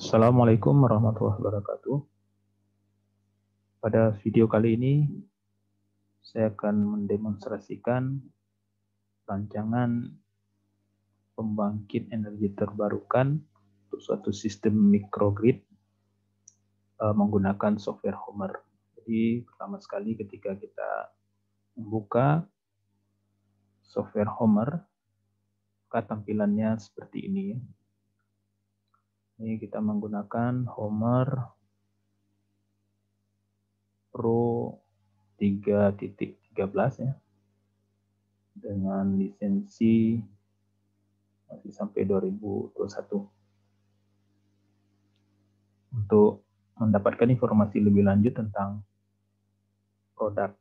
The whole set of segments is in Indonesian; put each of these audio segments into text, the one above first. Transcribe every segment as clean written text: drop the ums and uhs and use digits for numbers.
Assalamualaikum warahmatullahi wabarakatuh. Pada video kali ini, saya akan mendemonstrasikan rancangan pembangkit energi terbarukan untuk suatu sistem microgrid menggunakan software Homer. Jadi, pertama sekali ketika kita membuka software Homer, maka tampilannya seperti ini. Ini kita menggunakan Homer Pro 3.13 ya, dengan lisensi masih sampai 2021. Untuk mendapatkan informasi lebih lanjut tentang produk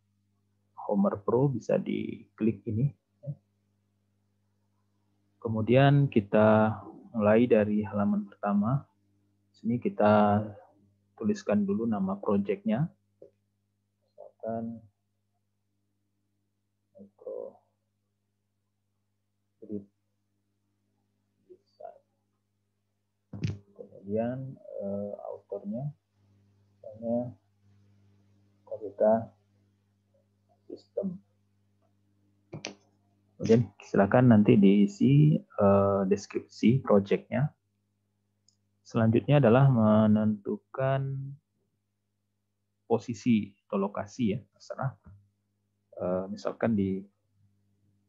Homer Pro bisa diklik ini. Kemudian kita mulai dari halaman pertama. Sini kita tuliskan dulu nama projectnya. Misalkan microgrid design. Kemudian autornya, misalnya Korita System. Kemudian silakan nanti diisi deskripsi projectnya. Selanjutnya adalah menentukan posisi atau lokasi ya, terserah. Misalkan di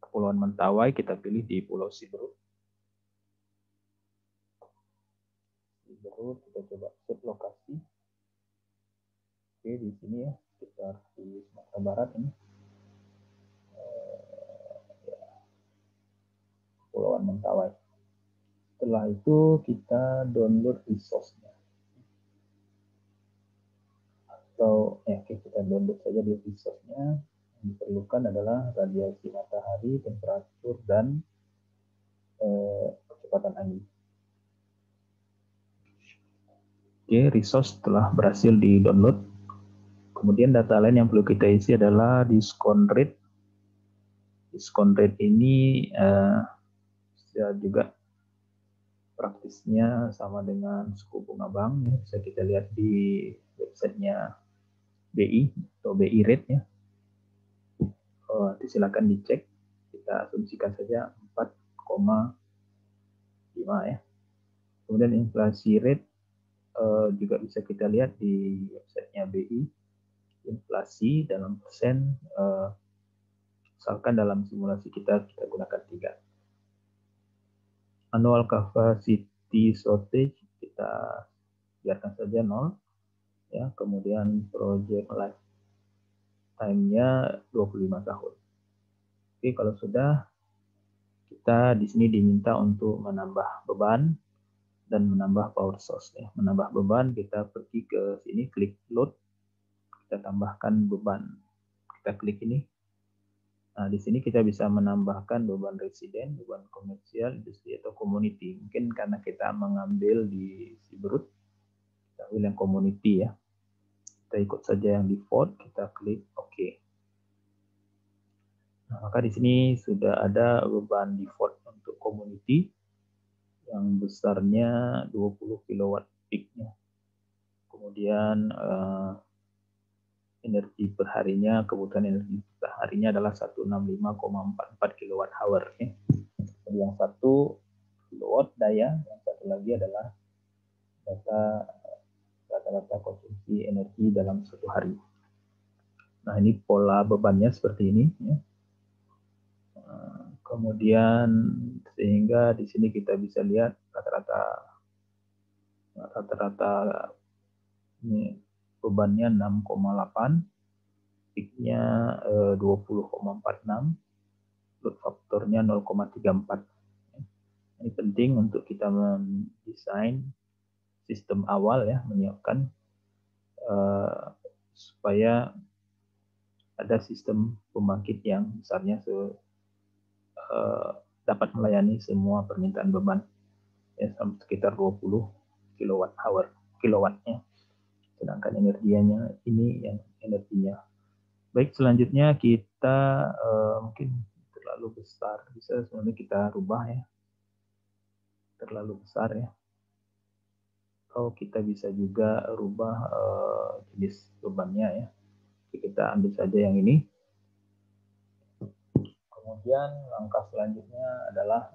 Kepulauan Mentawai, kita pilih di Pulau Siberut. Kita coba set lokasi. Oke, di sini ya, sekitar di Sumatera Barat ini. Kepulauan Mentawai. Setelah itu kita download resource-nya. Atau kita download saja di resource-nya. Yang diperlukan adalah radiasi matahari, temperatur, dan kecepatan angin. Oke, resource telah berhasil di-download. Kemudian data lain yang perlu kita isi adalah diskon rate. Diskon rate ini juga praktisnya sama dengan suku bunga bank. Ya. Bisa kita lihat di websitenya BI atau BI rate ya. Silakan dicek. Kita asumsikan saja 4,5 ya. Kemudian inflasi rate juga bisa kita lihat di websitenya BI. Inflasi dalam persen, misalkan dalam simulasi kita gunakan 3. Annual capacity shortage kita biarkan saja 0 ya. Kemudian project lifetime-nya 25 tahun. Oke, kalau sudah, kita di sini diminta untuk menambah beban dan menambah power source ya. Menambah beban, kita pergi ke sini, klik load, kita tambahkan beban. Kita klik ini. Nah, di sini kita bisa menambahkan beban residen, beban komersial, industri, atau community. Mungkin karena kita mengambil di Siberut, kita pilih yang community ya. Kita ikut saja yang default, kita klik OK. Nah, maka di sini sudah ada beban default untuk community yang besarnya 20 kW peak-nya. Kemudian energi perharinya, kebutuhan energi perharinya adalah 165,44 kWh. Ya. Jadi yang satu kilowatt daya, yang satu lagi adalah rata-rata konsumsi energi dalam satu hari. Nah, ini pola bebannya seperti ini. Ya. Kemudian sehingga di sini kita bisa lihat rata-rata ini bebannya 6,8, peaknya 20,46, load faktornya 0,34. Ini penting untuk kita mendesain sistem awal ya, menyiapkan supaya ada sistem pembangkit yang besarnya dapat melayani semua permintaan beban ya, sekitar 20 kilowattnya. Sedangkan energinya ini yang energinya. Baik, selanjutnya kita mungkin terlalu besar, bisa sebenarnya kita rubah ya, terlalu besar ya. atau kita bisa juga rubah jenis bebannya ya. Kita ambil saja yang ini. Kemudian langkah selanjutnya adalah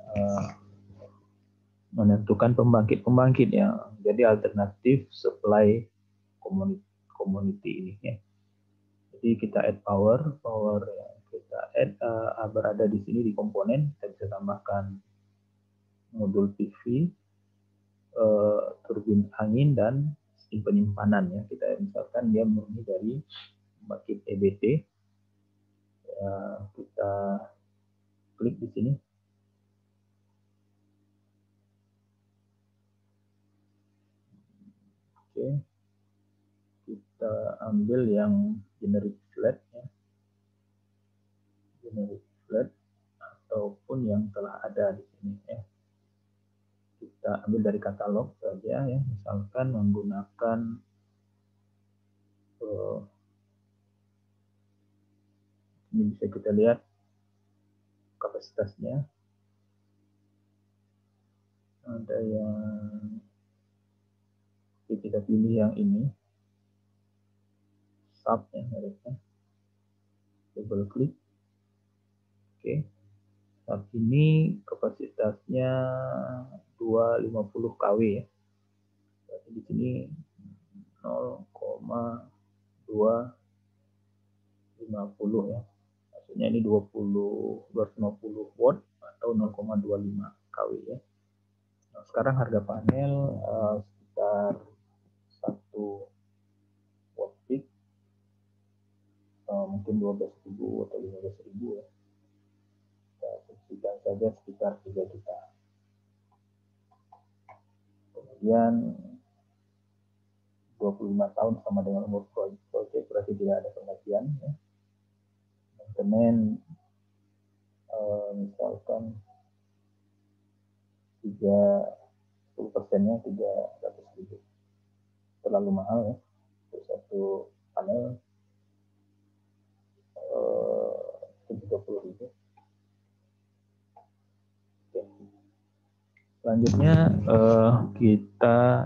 menentukan pembangkit yang jadi alternatif supply community ini ya. Jadi kita add power yang kita add berada di sini di komponen. Kita bisa tambahkan modul PV, turbin angin, dan sistem penyimpanan ya. Kita misalkan dia murni dari pembangkit EBT. Ya, kita klik di sini. Oke. Kita ambil yang generic flat ya. Generic flat ataupun yang telah ada di sini ya. Kita ambil dari katalog saja ya, misalkan menggunakan ini bisa kita lihat kapasitasnya. Ada yang kita pilih yang ini, sub ya mereka. Double klik. Oke. Sub ini kapasitasnya 250 kW ya. Berarti di sini 0,250 ya. Maksudnya ini 250 watt atau 0,25 kW ya. Nah, sekarang harga panel sekitar 1 watt peak, mungkin 12.000 atau 15.000 ya. Kita fungsikan saja sekitar 3 juta. Kemudian 25 tahun sama dengan umur proyek, berarti tidak ada penggantian ya. Maintenance misalkan 30%-nya 300.000. Terlalu mahal ya untuk satu panel. 30.000. Selanjutnya kita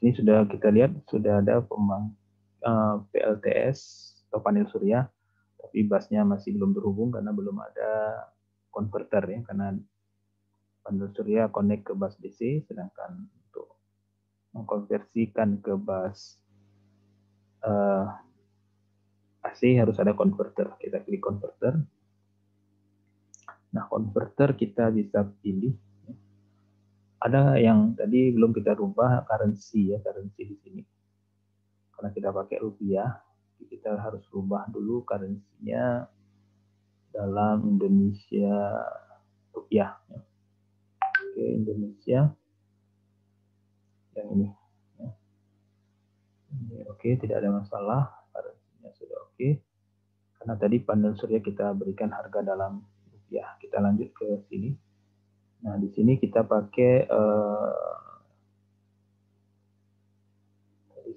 ini sudah kita lihat sudah ada PLTS atau panel surya, tapi busnya masih belum terhubung karena belum ada konverter ya, karena panel surya connect ke bus DC, sedangkan untuk mengkonversikan ke bus AC harus ada konverter. Kita klik konverter. Nah, konverter kita bisa pilih. Ada yang tadi belum kita rubah currency ya, currency di sini. Karena kita pakai rupiah, kita harus rubah dulu currency-nya dalam Indonesia rupiah. Oke, Indonesia yang ini. Oke, tidak ada masalah, currency-nya sudah oke. Karena tadi panel surya kita berikan harga dalam rupiah. Kita lanjut ke sini. Nah, di sini kita pakai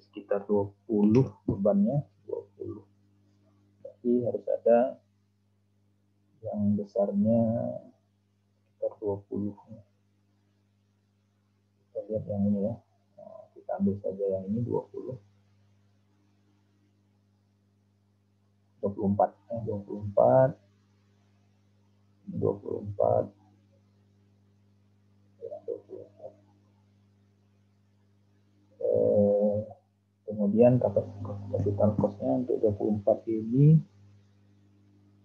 sekitar 20 bebannya, 20. Tapi harus ada yang besarnya sekitar 20. Kita lihat yang ini ya. Nah, kita ambil saja yang ini 20. 24. 24. 24. Kemudian capital cost-nya untuk 24 ini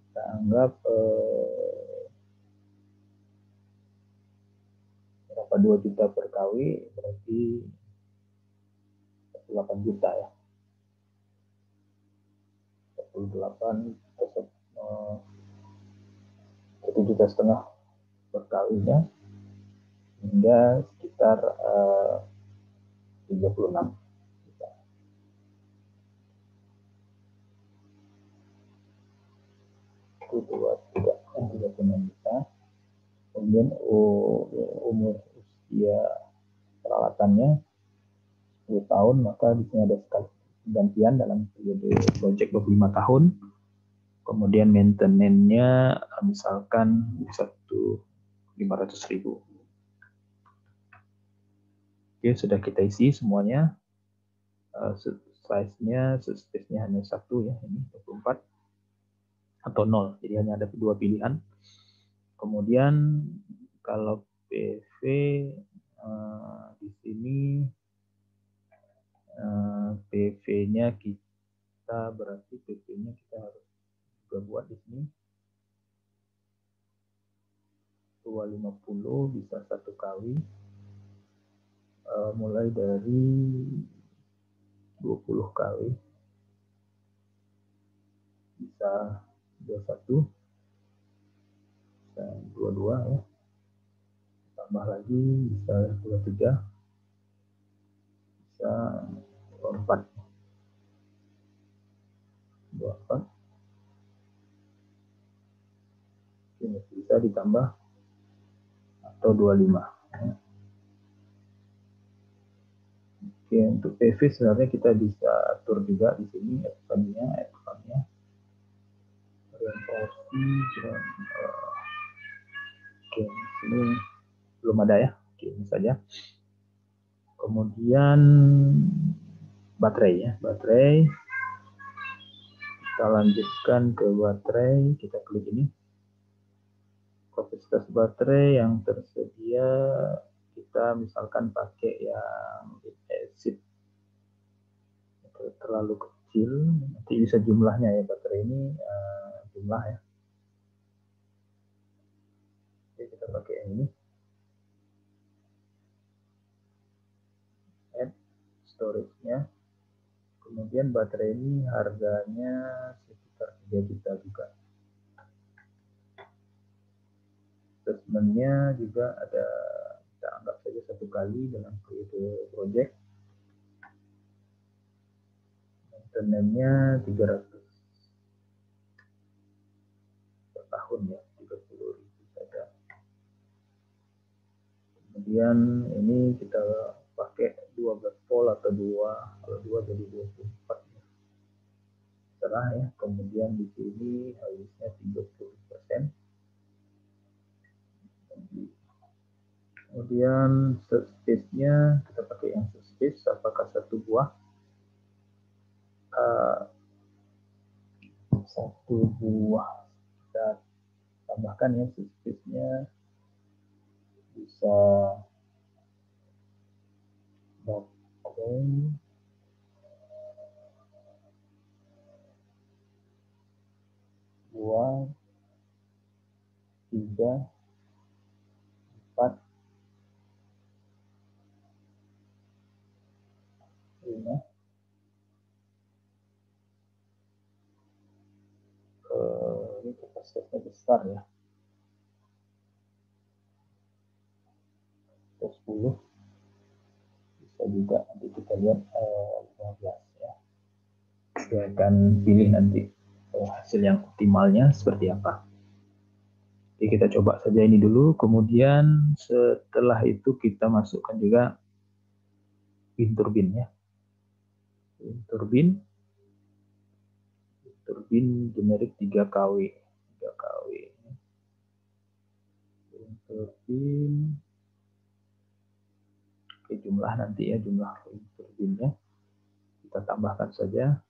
kita anggap berapa 2 juta per kW, berarti 8 juta ya. 48 1,5 juta per kW-nya, hingga sekitar 36 juta. Itu 36 juta. Kemudian umur usia peralatannya 10 tahun, maka di sini ada sekali gantian dalam periode project 25 tahun. Kemudian maintenance-nya misalkan 500.000. Oke, sudah kita isi semuanya. Size-nya, space-nya hanya 1 ya, ini 24 atau 0. Jadi hanya ada 2 pilihan. Kemudian kalau PV di sini PV-nya kita berarti PV-nya kita harus juga buat di sini 250 bisa 1 kali mulai dari 20 kali bisa 21 bisa 22 ya, tambah lagi bisa 23 bisa 24 ini bisa ditambah atau 25 ya. Oke, untuk PV sebenarnya kita bisa atur juga di sini F1-nya orientasi dan oke, ini belum ada ya. Oke, ini saja. Kemudian baterai ya, baterai kita lanjutkan ke baterai, kita klik ini kapasitas baterai yang tersedia, kita misalkan pakai yang acid terlalu kecil, nanti bisa jumlahnya ya, baterai ini jumlah ya. Oke, kita pakai yang ini, add storage-nya. Kemudian baterai ini harganya sekitar 3 juta juga. Assessment-nya juga ada, kita anggap saja 1 kali dalam periode project. Maintenance-nya 300 per tahun ya, 30.000 saja. Kemudian ini kita pakai 12 volt atau 2, kalau 2 jadi 24 ya. Terserah ya. Kemudian di sini harusnya 30%. Kemudian space-nya kita pakai yang space, apakah 1 buah? 1 buah kita tambahkan ya, space-nya bisa baterai 2, 3, 4, 5. Ini kapasitasnya besar ya, 10 bisa juga, nanti kita lihat 15 ya. Kita akan pilih nanti hasil yang optimalnya seperti apa. Jadi kita coba saja ini dulu, kemudian setelah itu kita masukkan juga wind turbine ya. Wind turbine generik 3 kW. 3 kW. Wind turbine. Oke, jumlah nanti ya, jumlah wind turbine-nya. Kita tambahkan saja.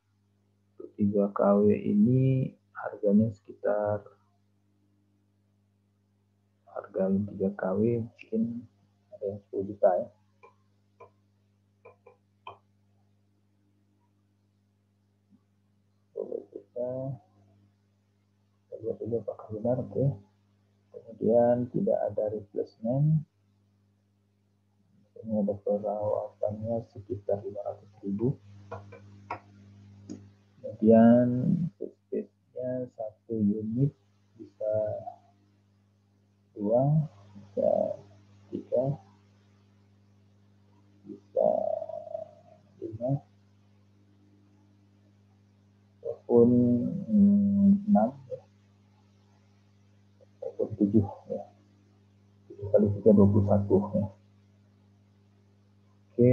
Untuk 3 kW ini harganya sekitar, harga 3 kW mungkin ada yang 10 juta ya. Kita lihat dulu apakah benar. Oke. Kemudian tidak ada replacement. Ini ada perawatannya sekitar 500.000. Kemudian space-nya 1 unit bisa 2, bisa 3, bisa 5, ataupun 6 ya, ataupun 7 ya. 7 kali 3 21 ya. Oke,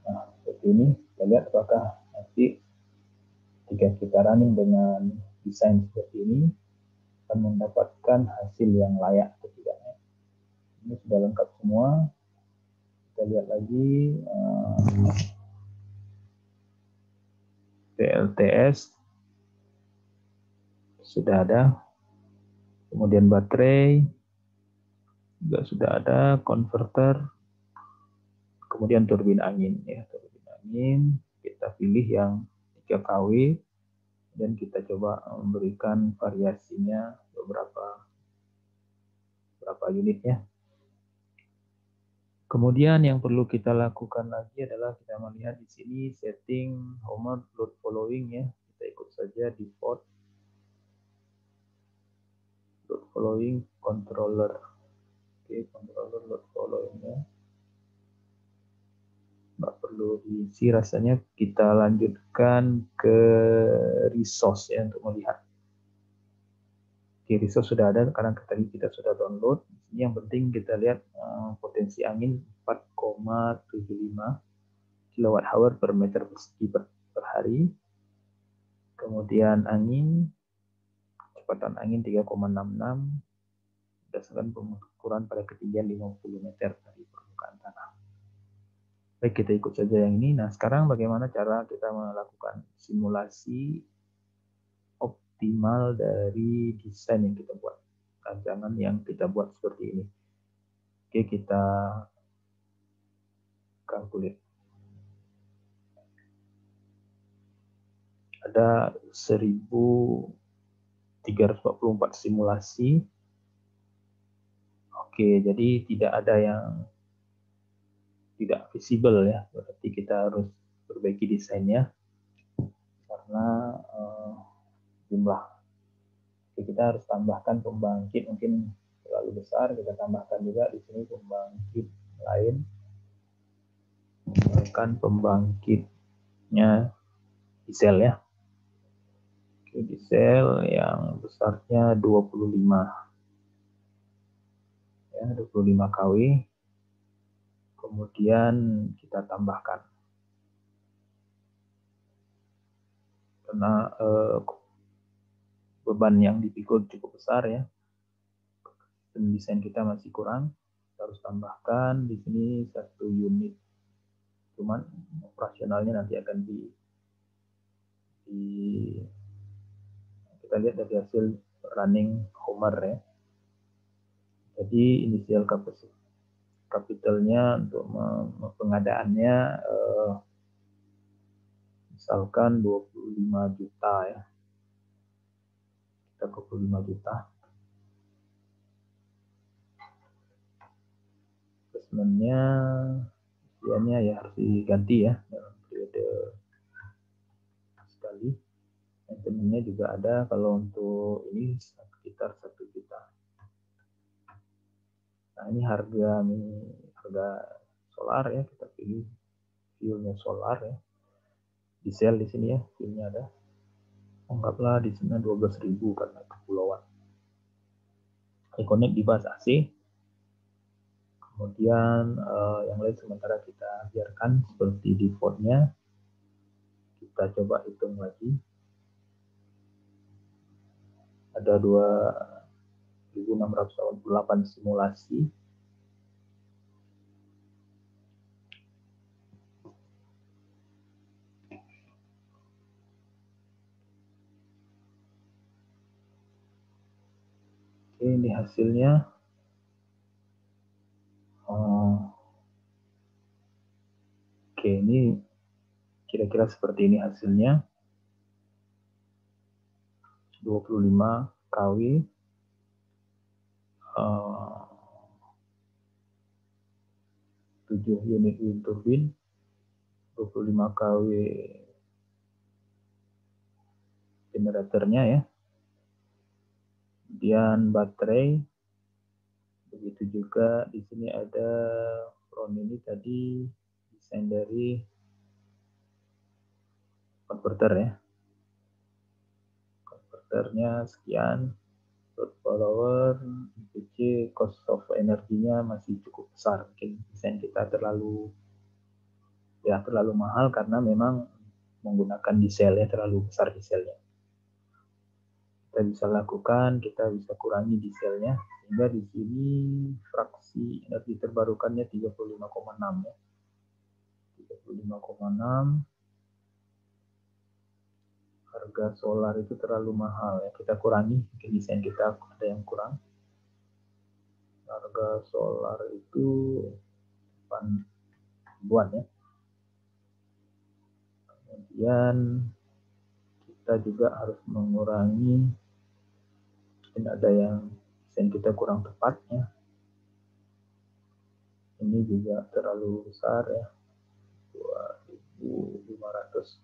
nah seperti ini. Kita lihat apakah nanti jika kita running dengan desain seperti ini akan mendapatkan hasil yang layak atau tidaknya. Ini sudah lengkap semua. Kita lihat lagi PLTS sudah ada, kemudian baterai juga sudah ada, konverter, kemudian turbin angin ya, turbin angin kita pilih yang 3 kW dan kita coba memberikan variasinya beberapa unit ya. Kemudian yang perlu kita lakukan lagi adalah kita melihat di sini setting Homer load following ya. Kita ikut saja default load following controller. Oke, controller load following ya. Nggak perlu diisi rasanya, kita lanjutkan ke resource ya untuk melihat. Oke, resource sudah ada karena tadi kita sudah download. Ini yang penting kita lihat potensi angin 4,75 kWh per meter persegi per hari. Kemudian angin, kecepatan angin 3,66 berdasarkan pengukuran pada ketinggian 50 meter dari permukaan tanah. Baik, kita ikut saja yang ini. Nah, sekarang bagaimana cara kita melakukan simulasi optimal dari desain yang kita buat, rancangan yang kita buat seperti ini. Oke, kita kalkulasi. Ada 1344 simulasi. Oke, jadi tidak ada yang tidak visible ya, berarti kita harus perbaiki desainnya karena jumlah. Oke, kita harus tambahkan pembangkit mungkin terlalu besar, kita tambahkan juga di sini pembangkit lain, tambahkan pembangkitnya diesel ya. Oke, diesel yang besarnya 25 ya, 25 kW. Kemudian kita tambahkan karena beban yang dipikul cukup besar ya, dan desain kita masih kurang, kita harus tambahkan di sini 1 unit, cuman operasionalnya nanti akan kita lihat dari hasil running Homer ya. Jadi inisial capitalnya untuk pengadaannya misalkan 25 juta ya, kita 25 juta. Investmentnya usianya ya harus diganti ya dalam periode sekali. Maintenance-nya juga ada, kalau untuk ini sekitar 1 juta. Nah, ini harga solar ya, kita pilih fuelnya solar ya. Diesel di sini ya, fuelnya ada. Anggaplah di sini 12.000 karena kepulauan. Connect di bus AC. Kemudian yang lain sementara kita biarkan seperti defaultnya. Kita coba hitung lagi. Ada 2.688 simulasi. Oke, ini hasilnya. Oke, ini kira-kira seperti ini hasilnya. 25 kW. 7 unit wind turbine, 25 kW generatornya ya. Kemudian baterai, begitu juga di sini ada front ini tadi desain dari konverter ya. Konverternya sekian, load follower, IPC, cost of energinya masih cukup besar. Mungkin desain kita terlalu mahal karena memang menggunakan diesel ya, terlalu besar dieselnya. kita bisa lakukan, kita bisa kurangi dieselnya, sehingga di sini fraksi energi terbarukannya 35,6 ya. 35,6. Harga solar itu terlalu mahal ya, kita kurangi, mungkin desain kita ada yang kurang. Harga solar itu 8 ribuan ya. Kemudian kita juga harus mengurangi, mungkin ada yang desain kita kurang tepat ya. Ini juga terlalu besar ya, 2.500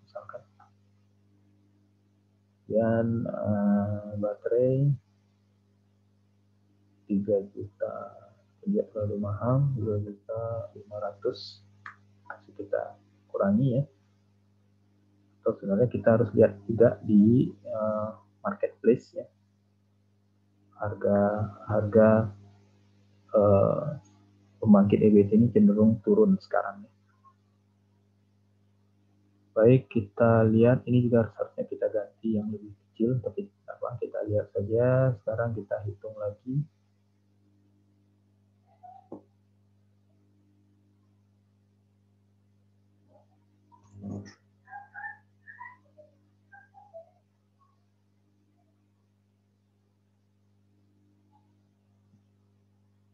misalkan. Dan baterai 3 juta, tidak terlalu mahal, 2.500.000 masih kita kurangi ya. Atau sebenarnya kita harus lihat juga di marketplace ya, harga pembangkit EBT ini cenderung turun sekarang ya. Baik, kita lihat ini juga harusnya kita ganti yang lebih kecil, tapi apa, kita lihat saja. Sekarang kita hitung lagi.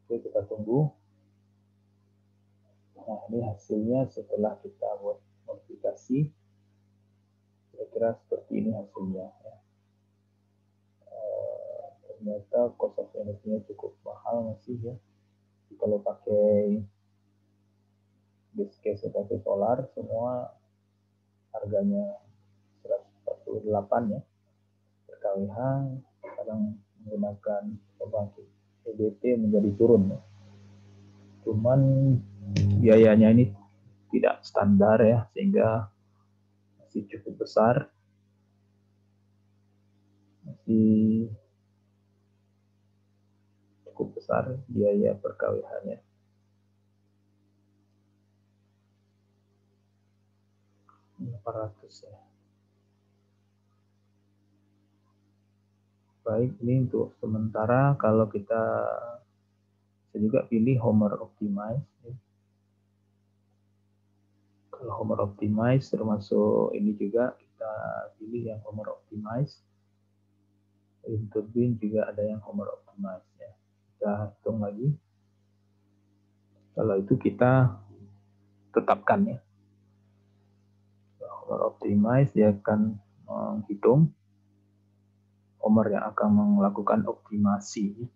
Oke, kita tunggu. Nah, ini hasilnya setelah kita buat modifikasi. Kira-kira seperti ini hasilnya ya. Ternyata cost of energy-nya cukup mahal masih ya. Jadi kalau pakai base case pakai solar, semua harganya 148 ya per kWh. Sekarang menggunakan pembangkit EBT menjadi turun ya. Cuman biayanya ini tidak standar ya, sehingga masih cukup besar, masih cukup besar biaya per kWh-nya. Ya. Baik, ini untuk sementara. Kalau kita juga pilih Homer Optimize. Kalau Homer Optimize termasuk ini juga kita pilih yang Homer Optimize. Wind turbine juga ada yang Homer Optimize ya. Kita hitung lagi. Kalau itu kita tetapkan ya. Homer Optimize dia akan menghitung Homer yang akan melakukan optimasi.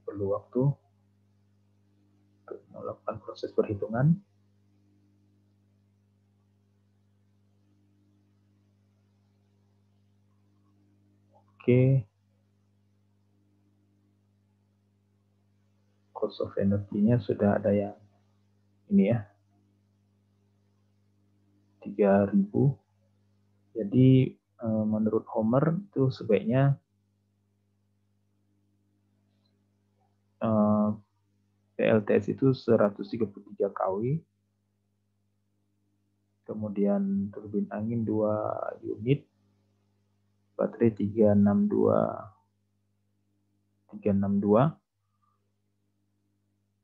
Perlu waktu untuk melakukan proses perhitungan. Oke. Cost of energy-nya sudah ada yang ini ya, 3.000. Jadi menurut Homer itu sebaiknya PLTS itu 133 kW, kemudian turbin angin 2 unit, baterai 362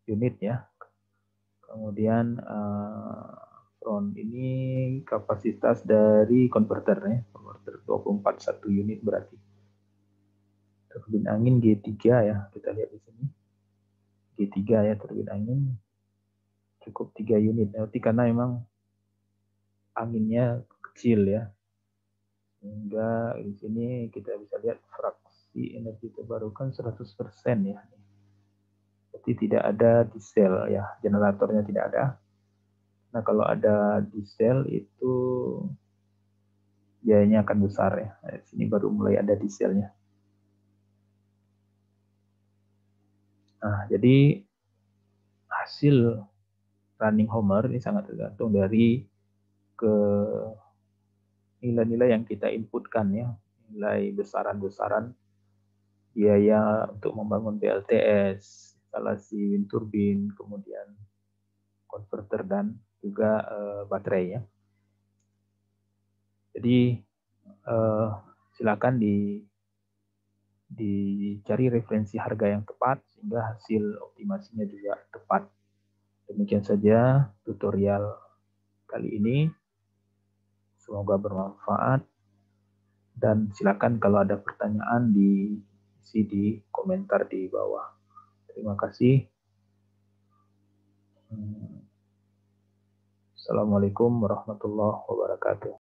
unit ya. Kemudian front ini kapasitas dari konverternya, konverter 24 unit berarti. Turbin angin G3 ya, kita lihat di sini. G3 ya, turbin angin cukup 3 unit. Berarti karena memang anginnya kecil ya. Sehingga di sini kita bisa lihat fraksi energi terbarukan 100% ya. Berarti tidak ada diesel ya, generatornya tidak ada. Nah, kalau ada diesel itu biayanya akan besar ya. Nah, di sini baru mulai ada dieselnya. Nah, jadi hasil running Homer ini sangat tergantung dari ke nilai-nilai yang kita inputkan ya, nilai besaran-besaran biaya untuk membangun PLTS, instalasi wind turbine, kemudian konverter dan juga baterai ya. Jadi silakan dicari referensi harga yang tepat sehingga hasil optimasinya juga tepat. Demikian saja tutorial kali ini. Semoga bermanfaat dan silakan kalau ada pertanyaan diisi di komentar di bawah. Terima kasih. Assalamualaikum warahmatullahi wabarakatuh.